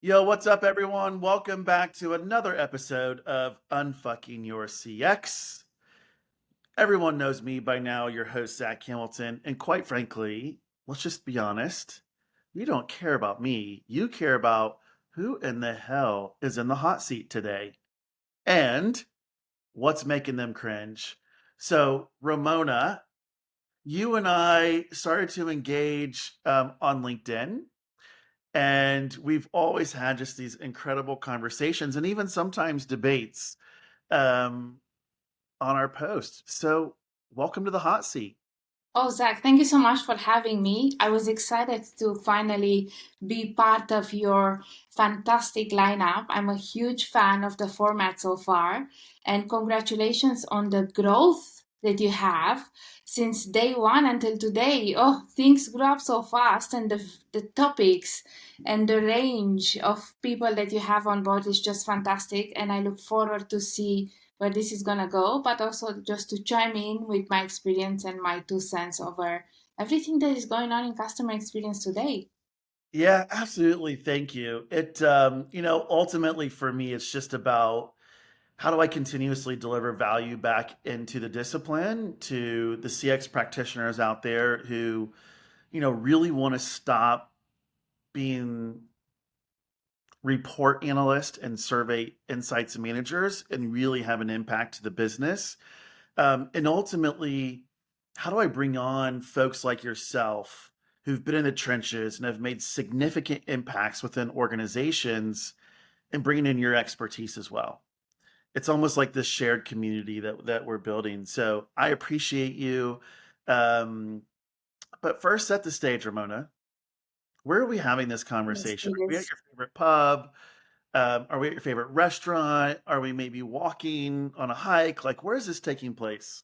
Yo, what's up, everyone? Welcome back to another episode of Unfucking Your CX. Everyone knows me by now, your host, Zack Hamilton. And quite frankly, let's just be honest, you don't care about me. You care about who in the hell is in the hot seat today and what's making them cringe. So, Ramona, you and I started to engage on LinkedIn. And we've always had just these incredible conversations and even sometimes debates um, on our post. So, welcome to the hot seat. Oh, Zach, thank you so much for having me. I was excited to finally be part of your fantastic lineup. I'm a huge fan of the format so far, and congratulations on the growth that you have since day one until today. Oh, things grew up so fast, and the topics and the range of people that you have on board is just fantastic. And I look forward to see where this is gonna go, but also just to chime in with my experience and my 2 cents over everything that is going on in customer experience today. Yeah, absolutely. Thank you. Ultimately for me, it's just about how do I continuously deliver value back into the discipline to the CX practitioners out there who, really want to stop being report analyst and survey insights managers and really have an impact to the business. And ultimately, how do I bring on folks like yourself who've been in the trenches and have made significant impacts within organizations and bringing in your expertise as well? It's almost like this shared community that we're building. So I appreciate you. Um, but first, set the stage, Ramona. Where are we having this Let's conversation? do Are we at this. your favorite pub? Are we at your favorite restaurant? Are we maybe walking on a hike? Like, where is this taking place?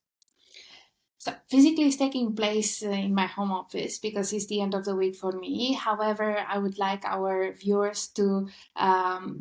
So physically it's taking place in my home office because it's the end of the week for me. However, I would like our viewers to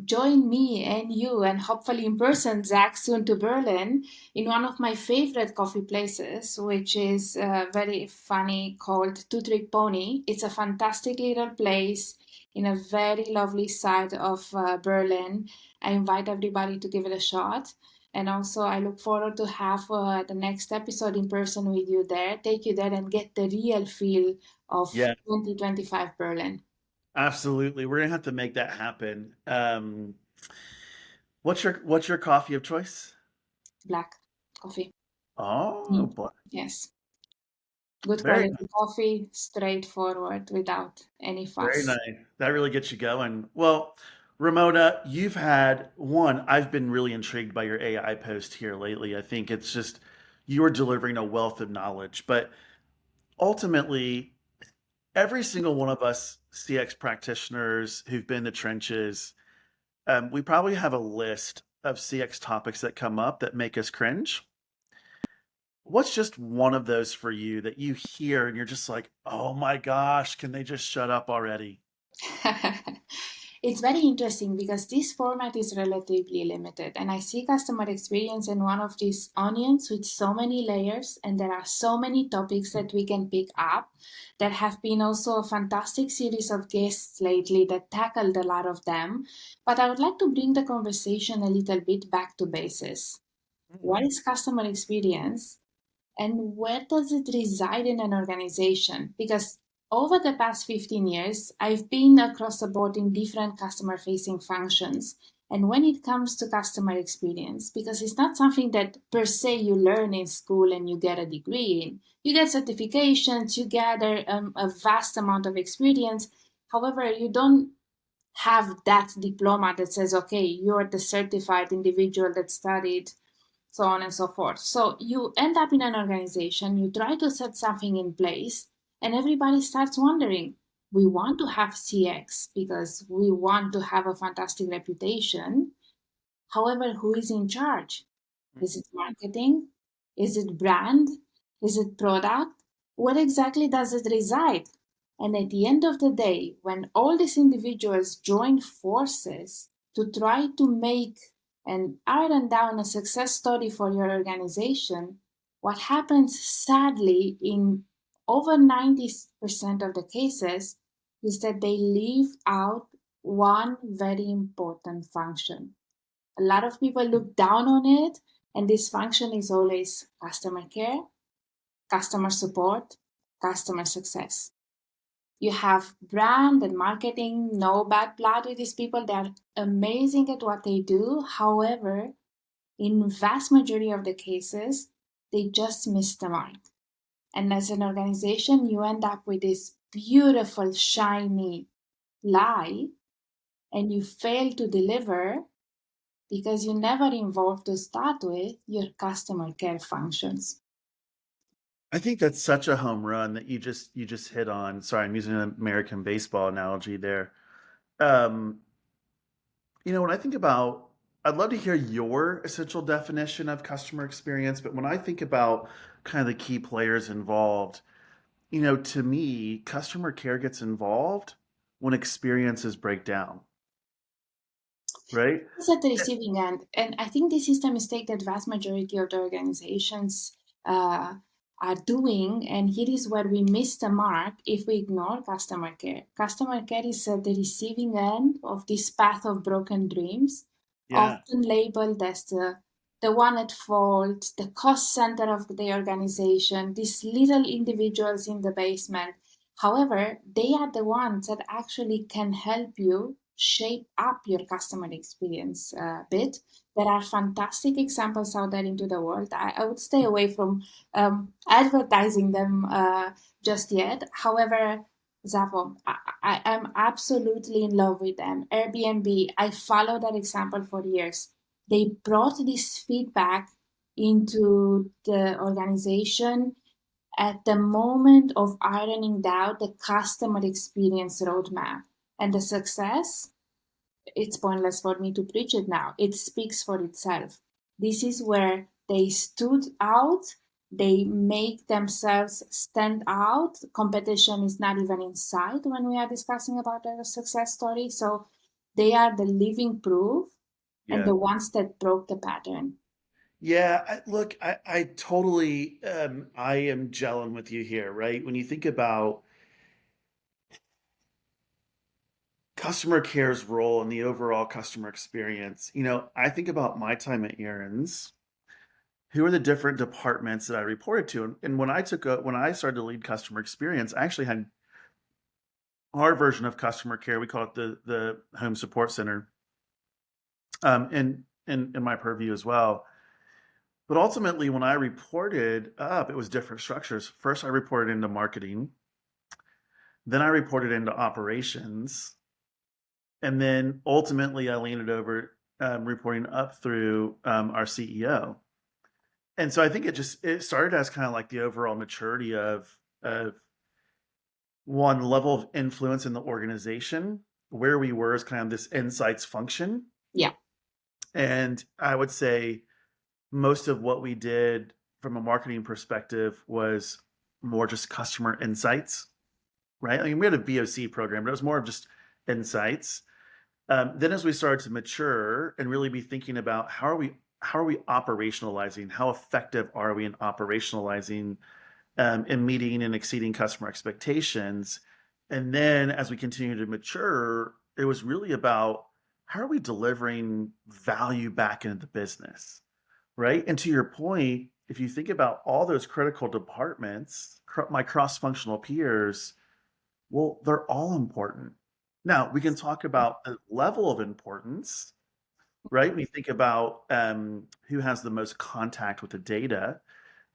join me and you, and hopefully in person, Zach, soon to Berlin, in one of my favorite coffee places, which is very funny, called Two Trick Pony. It's a fantastic little place in a very lovely side of Berlin. I invite everybody to give it a shot. And also, I look forward to have the next episode in person with you there, take you there and get the real feel of Yeah, 2025 Berlin. absolutely. We're gonna have to make that happen. What's your coffee of choice? Black coffee. Oh, Mm. boy. Yes. Good Very quality coffee, straightforward, without any very fuss. nice. That really gets you going. Well, Ramona, you've had one. I've been really intrigued by your AI post here lately. I think it's just you're delivering a wealth of knowledge, but ultimately, every single one of us CX practitioners who've been in the trenches, we probably have a list of CX topics that come up that make us cringe. What's just one of those for you that you hear and you're just like, oh my gosh, can they just shut up already? It's very interesting because this format is relatively limited, and I see customer experience in one of these onions with so many layers, and there are so many topics that we can pick up. There have been also a fantastic series of guests lately that tackled a lot of them, but I would like to bring the conversation a little bit back to basis. What is customer experience? And where does it reside in an organization? Because over the past 15 years, I've been across the board in different customer facing functions. And when it comes to customer experience, because it's not something that per se you learn in school and you get a degree in, you get certifications, you gather a vast amount of experience. However, you don't have that diploma that says, okay, you're the certified individual that studied so on and so forth. So you end up in an organization, you try to set something in place, and everybody starts wondering, we want to have CX because we want to have a fantastic reputation. However, who is in charge? Is it marketing? Is it brand? Is it product? Where exactly does it reside? And at the end of the day, when all these individuals join forces to try to make and iron down a success story for your organization, what happens sadly in over 90% of the cases is that they leave out one very important function. A lot of people look down on it, and this function is always customer care, customer support, customer success. You have brand and marketing, no bad blood with these people. They are amazing at what they do. However, in vast majority of the cases, they just miss the mark. And as an organization, you end up with this beautiful, shiny lie, and you fail to deliver because you never involved to start with your customer care functions. I think that's such a home run that you just hit on. Sorry, I'm using an American baseball analogy there. Um, when I think about, I'd love to hear your essential definition of customer experience, but when I think about kind of the key players involved, to me, customer care gets involved when experiences break down, right? It's at the receiving end, and I think this is the mistake that vast majority of the organizations uh, are doing. And here is where we miss the mark if we ignore customer care. Customer care is at the receiving end of this path of broken dreams, Yeah. often labeled as the one at fault, the cost center of the organization, these little individuals in the basement. However, they are the ones that actually can help you shape up your customer experience a bit. There are fantastic examples out there into the world. I would stay away from advertising them just yet. However, Zapo, I am absolutely in love with them. Airbnb, I followed that example for years. They brought this feedback into the organization at the moment of ironing out the customer experience roadmap. And the success, it's pointless for me to preach it now. It speaks for itself. This is where they stood out. They make themselves stand out. Competition is not even in sight when we are discussing about a success story. So they are the living proof and Yeah. the ones that broke the pattern. Yeah, look, I totally, I am gelling with you here, right? When you think about customer care's role in the overall customer experience, I think about my time at Aaron's, who are the different departments that I reported to, and when I started to lead customer experience, I actually had our version of customer care. We call it the home support center, in my purview as well. But ultimately, when I reported up, it was different structures. First, I reported into marketing. Then I reported into operations, and then ultimately I leaned it over, reporting up through our CEO. And so I think it started as kind of like the overall maturity of one level of influence in the organization, where we were as kind of this insights function. Yeah. And I would say most of what we did from a marketing perspective was more just customer insights, right? I mean, we had a VOC program, but it was more of just insights. Then as we started to mature and really be thinking about how are we operationalizing, how effective are we in operationalizing, in meeting and exceeding customer expectations. And then as we continue to mature, it was really about how are we delivering value back into the business, right? And to your point, if you think about all those critical departments, my cross-functional peers, well, they're all important. Now, we can talk about the level of importance, right? When you think about who has the most contact with the data,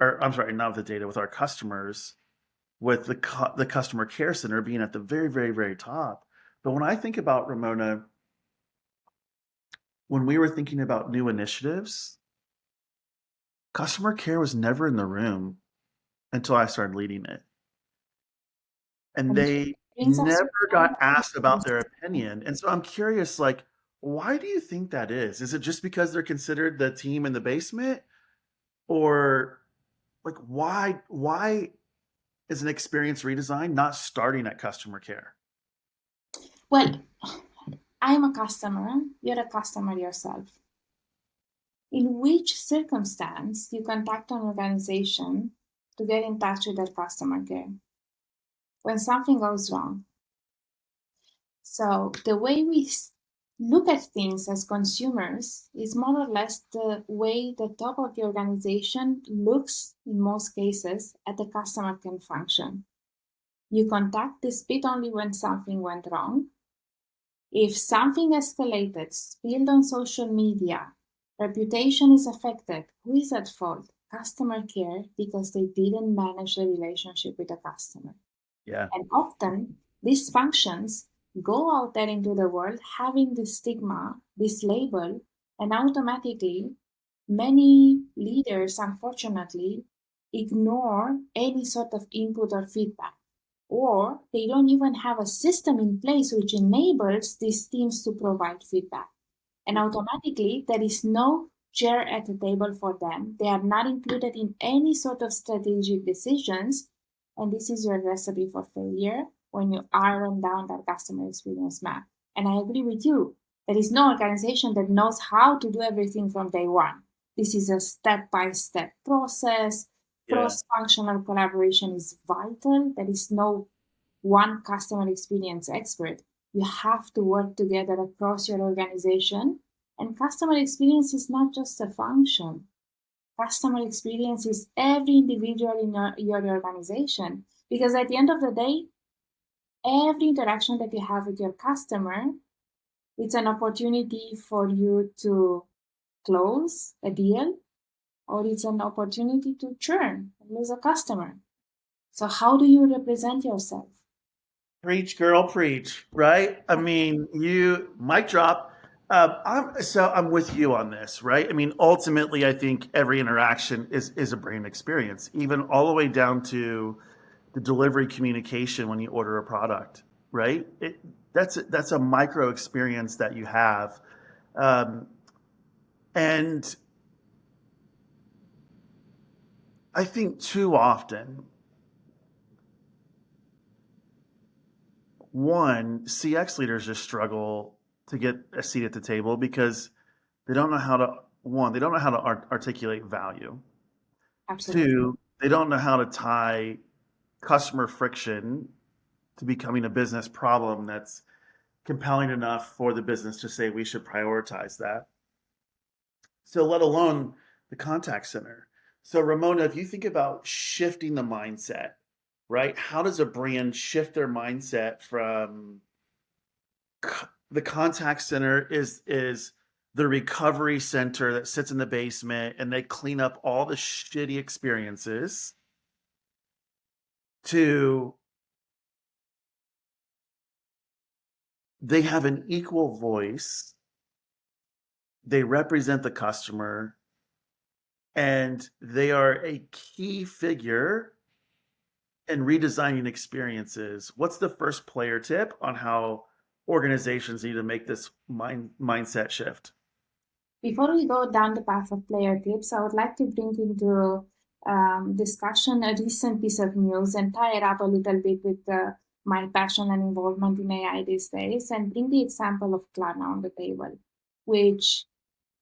or I'm sorry, not with the data, with our customers, with the customer care center being at the very, very, very top. But when I think about Ramona, when we were thinking about new initiatives, customer care was never in the room until I started leading it. And And they brings us never to got asked about their opinion. And so I'm curious, like, why do you think that is? Is it just because they're considered the team in the basement? Or like why is an experience redesign not starting at customer care? well, I'm a customer, you're a customer yourself. In which circumstance you contact an organization to get in touch with their customer care? When something goes wrong. So the way we look at things as consumers is more or less the way the top of the organization looks, in most cases, at the customer care function. You contact this bit only when something went wrong. If something escalated, spilled on social media, reputation is affected, who is at fault? Customer care, because they didn't manage the relationship with the customer. Yeah. And often these functions go out there into the world having this stigma, this label, and automatically many leaders, unfortunately, ignore any sort of input or feedback. Or they don't even have a system in place which enables these teams to provide feedback. And automatically, there is no chair at the table for them. They are not included in any sort of strategic decisions. And this is your recipe for failure when you iron down that customer experience map. And I agree with you. There is no organization that knows how to do everything from day one. This is a step by step process. Yeah. Cross functional collaboration is vital. There is no one customer experience expert. You have to work together across your organization. And customer experience is not just a function. Customer experience is every individual in your organization. Because at the end of the day, every interaction that you have with your customer, it's an opportunity for you to close a deal, or it's an opportunity to churn, lose a customer. So how do you represent yourself? Preach, girl, preach, right? I mean, you mic drop. I'm with you on this, right? I mean, ultimately, I think every interaction is a brand experience, even all the way down to the delivery communication when you order a product, right? That's a micro experience that you have, um, and I think too often, one CX leaders just struggle to get a seat at the table because they don't know how to one, they don't know how to articulate value. Absolutely. Two, they don't know how to tie customer friction to becoming a business problem that's compelling enough for the business to say we should prioritize that. So let alone the contact center. So Ramona, if you think about shifting the mindset, right? How does a brand shift their mindset from the contact center is the recovery center that sits in the basement and they clean up all the shitty experiences to they have an equal voice, they represent the customer, and they are a key figure in redesigning experiences. What's the first player tip on how organizations need to make this mindset shift? Before we go down the path of player tips, I would like to bring into discussion a recent piece of news and tie it up a little bit with my passion and involvement in AI these days and bring the example of Klarna on the table, which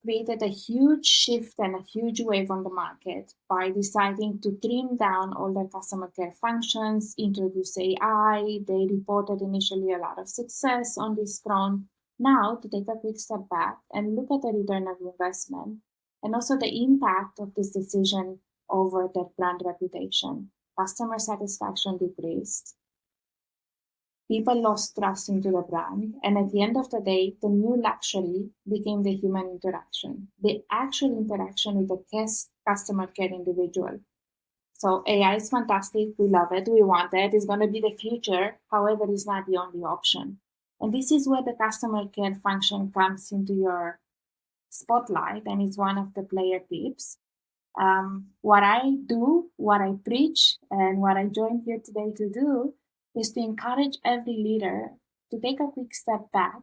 created a huge shift and a huge wave on the market by deciding to trim down all their customer care functions, introduce AI. They reported initially a lot of success on this front. Now, to take a quick step back and look at the return of investment and also the impact of this decision over their brand reputation. Customer satisfaction decreased, people lost trust into the brand, and at the end of the day, the new luxury became the human interaction, the actual interaction with the customer care individual. So AI is fantastic. We love it. We want it. It's going to be the future. However, it's not the only option. And this is where the customer care function comes into your spotlight, and it's one of the player tips. What I do, what I preach, and what I joined here today to do is to encourage every leader to take a quick step back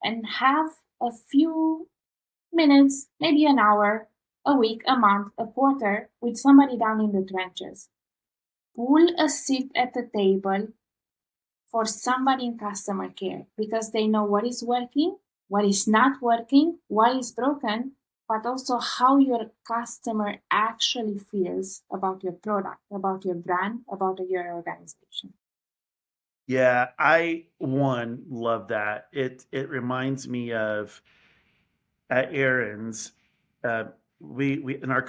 and have a few minutes, maybe an hour, a week, a month, a quarter with somebody down in the trenches. Pull a seat at the table for somebody in customer care because they know what is working, what is not working, what is broken, but also how your customer actually feels about your product, about your brand, about your organization. Yeah, I one love that. It reminds me of at Aaron's, uh, we in our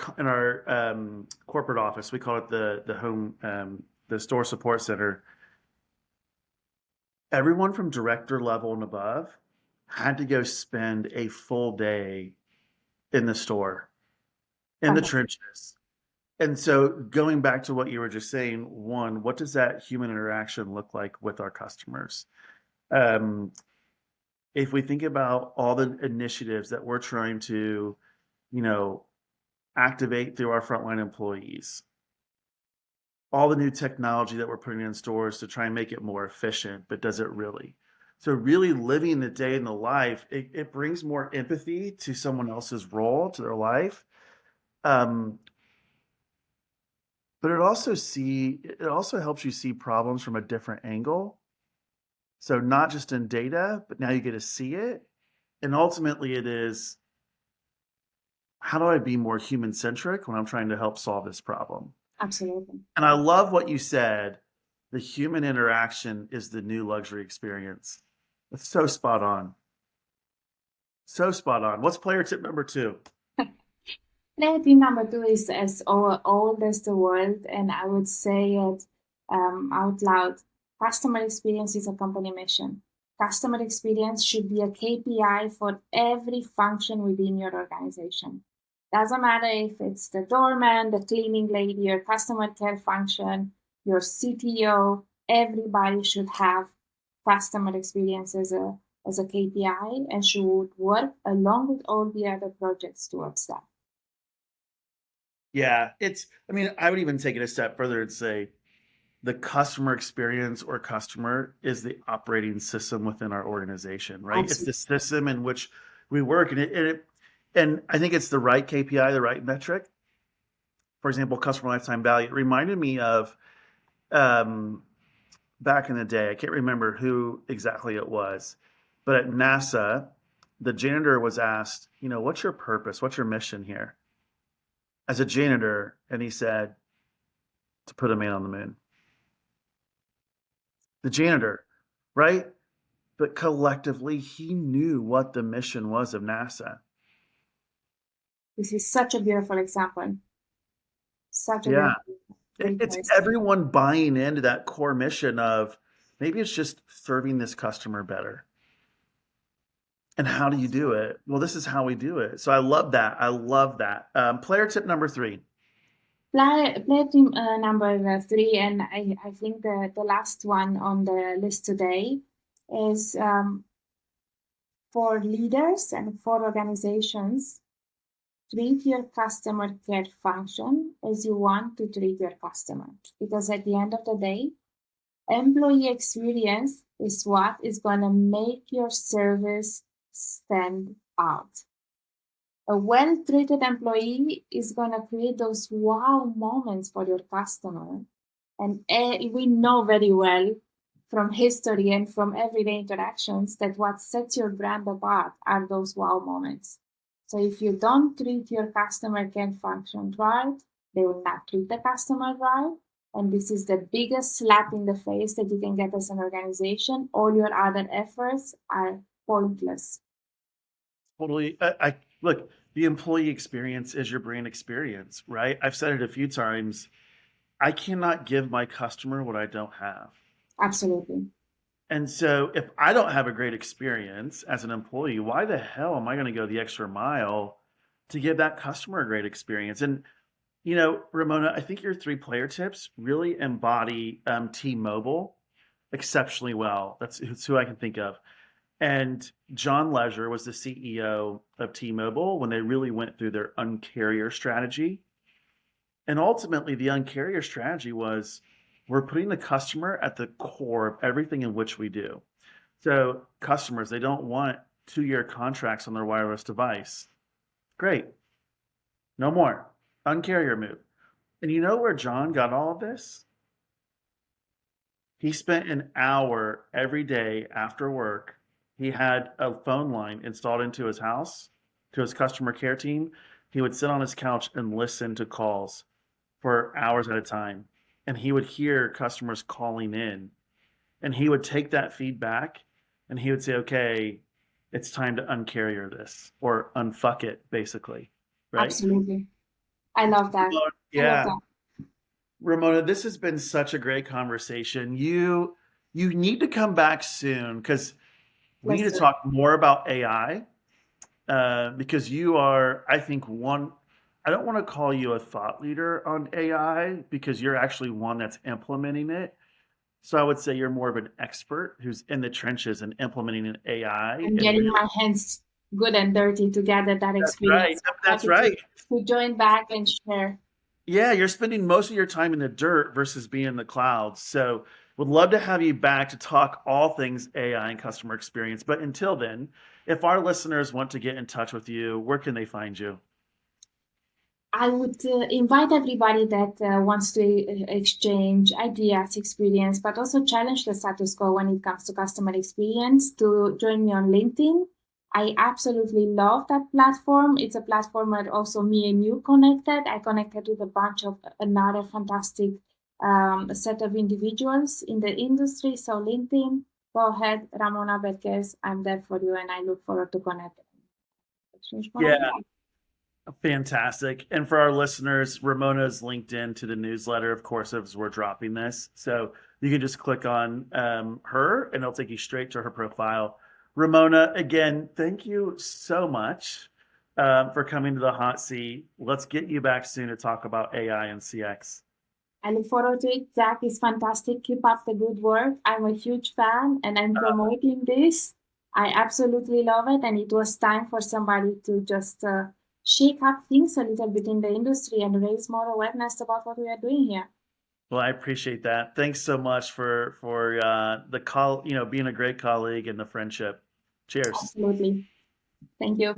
corporate office, we call it the home the store support center. Everyone from director level and above had to go spend a full day in the store, in the Fantastic. trenches. And so going back to what you were just saying, one, what does that human interaction look like with our customers? Um, if we think about all the initiatives that we're trying to, you know, activate through our frontline employees, all the new technology that we're putting in stores to try and make it more efficient, but does it really? So really living the day in the life, it brings more empathy to someone else's role, to their life. Um, but it also helps you see problems from a different angle. So not just in data, but now you get to see it. And ultimately it is, how do I be more human centric when I'm trying to help solve this problem? Absolutely. And I love what you said. The human interaction is the new luxury experience. That's so spot on. So spot on. What's player tip number two? Player number two is as old as the world, and I would say it out loud. Customer experience is a company mission. Customer experience should be a KPI for every function within your organization. Doesn't matter if it's the doorman, the cleaning lady, your customer care function, your CTO, everybody should have customer experience as a KPI and should work along with all the other projects towards that. Yeah, I mean, I would even take it a step further and say the customer experience or customer is the operating system within our organization, right? It's the Absolutely. system in which we work, and I think it's the right KPI, the right metric. For example, customer lifetime value. It reminded me of um, back in the day. I can't remember who exactly it was, but at NASA, the janitor was asked, what's your purpose? What's your mission here as a janitor? And he said, to put a man on the moon. The janitor, right? But collectively, he knew what the mission was of NASA. This is such a beautiful example. Such a Yeah. beautiful, great It's place. everyone buying into that core mission of maybe it's just serving this customer better. And how do you do it? Well, this is how we do it. So I love that. I love that. Player tip number three. Player team number three, and I think the last one on the list today is for leaders and for organizations. Treat your customer care function as you want to treat your customer. Because at the end of the day, employee experience is what is going to make your service stand out. A well treated employee is going to create those wow moments for your customer. And we know very well from history and from everyday interactions that what sets your brand apart are those wow moments. So if you don't treat your customer care function right, they will not treat the customer right. And this is the biggest slap in the face that you can get as an organization. All your other efforts are pointless. Totally. I look, the employee experience is your brand experience, right? I've said it a few times. I cannot give my customer what I don't have. Absolutely. And so if I don't have a great experience as an employee, why the hell am I going to go the extra mile to give that customer a great experience? And Ramona, I think your three player tips really embody T-Mobile exceptionally well. That's who I can think of. And John Leisure was the CEO of T-Mobile when they really went through their uncarrier strategy. And ultimately, the uncarrier strategy was we're putting the customer at the core of everything in which we do. So customers, they don't want 2-year contracts on their wireless device. Great. No more. Uncarrier move. And you know where John got all of this? He spent an hour every day after work. He had a phone line installed into his house to his customer care team. He would sit on his couch and listen to calls for hours at a time. And he would hear customers calling in. and he would take that feedback and he would say, okay, it's time to uncarrier this or unfuck it, basically. Right? Absolutely. I love that. I love Yeah. that. Ramona, this has been such a great conversation. You need to come back soon because we need Let's to do it. talk more about AI because you are, I think, one. I don't want to call you a thought leader on AI because you're actually one that's implementing it. So I would say you're more of an expert who's in the trenches and implementing an AI I'm and getting really. my hands good and dirty to gather that That's right. experience. I'm That's happy right. to join back and share. Yeah, you're spending most of your time in the dirt versus being in the clouds. So, would love to have you back to talk all things AI and customer experience. But until then, if our listeners want to get in touch with you, where can they find you? I would invite everybody that wants to exchange ideas, experience, but also challenge the status quo when it comes to customer experience to join me on LinkedIn. I absolutely love that platform. It's a platform where also me and you connected. I connected with a bunch of another fantastic set of individuals in the industry. So LinkedIn, go ahead, Ramona Berchez. I'm there for you, and I look forward to connect. Exchange more Yeah, ideas. fantastic. And for our listeners, Ramona's LinkedIn to the newsletter, of course, as we're dropping this. So you can just click on her and it'll take you straight to her profile. Ramona, again, thank you so much for coming to the hot seat. Let's get you back soon to talk about AI and CX. I look forward to it. Zach is fantastic. Keep up the good work. I'm a huge fan and I'm promoting this. I absolutely love it. And it was time for somebody to just shake up things a little bit in the industry and raise more awareness about what we are doing here. Well, I appreciate that. Thanks so much for the call, being a great colleague and the friendship. Cheers. Absolutely. Thank you.